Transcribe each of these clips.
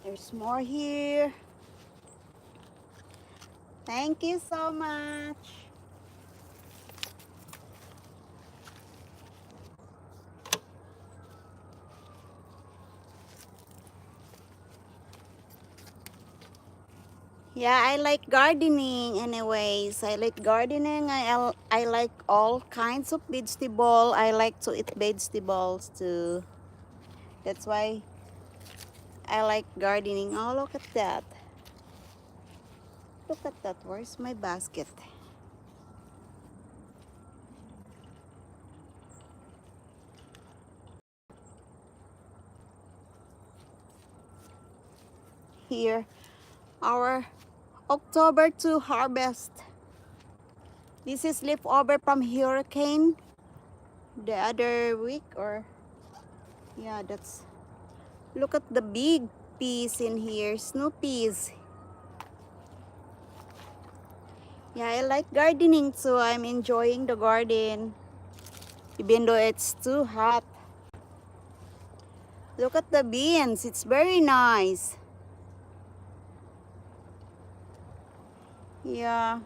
There's more here. Thank you so much. Yeah, I like gardening anyways. I like gardening. I like all kinds of vegetable. I like to eat vegetables too. That's why I like gardening. Oh, look at that. Look at that. Where's my basket? Here, our October 2 harvest. This is leftover from hurricane the other week, or yeah, that's, look at the big peas in here, Snoopy's. Yeah, I like gardening too. I'm enjoying the garden even though it's too hot. Look at the beans, it's very nice. Yeah.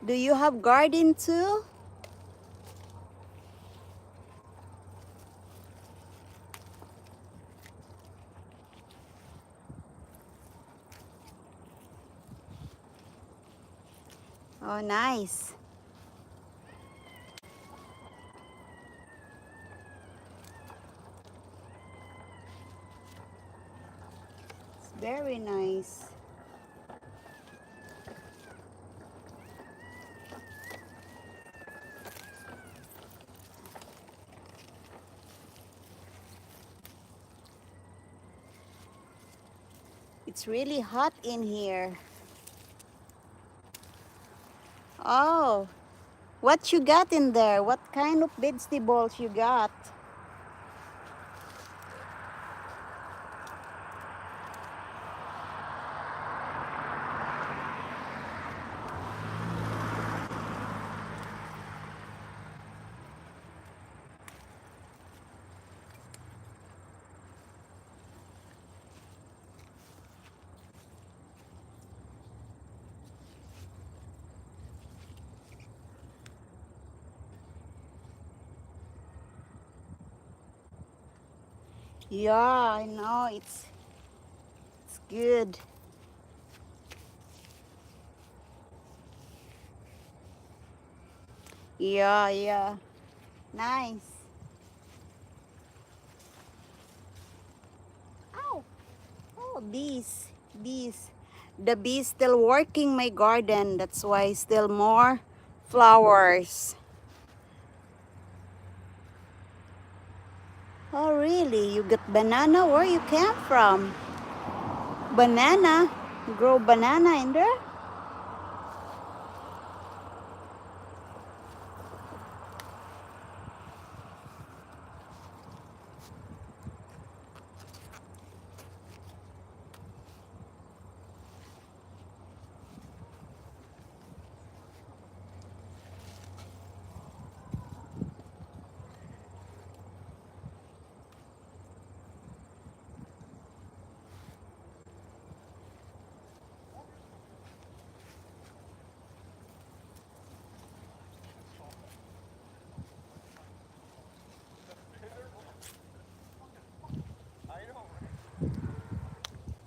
Do you have garden too? Oh, nice. It's very nice. It's really hot in here. Oh, what you got in there? What kind of vegetables you got? Yeah, I know, it's good. Yeah, yeah. Nice. Ow. Oh, bees. Bees. The bees still working my garden. That's why still more flowers. Oh, really? You got banana? Where you came from? Banana? Grow banana in there?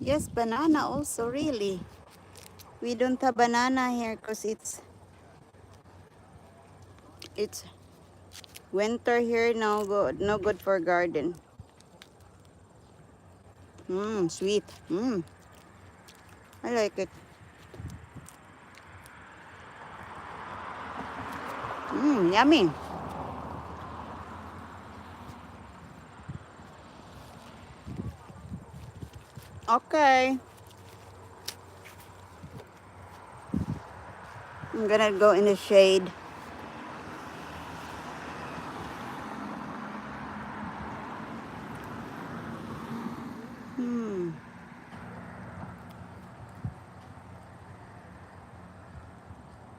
Yes, banana also, really. We don't have banana here because it's winter here. No good, no good for garden. Sweet. I like it. Yummy. Okay. I'm gonna go in the shade.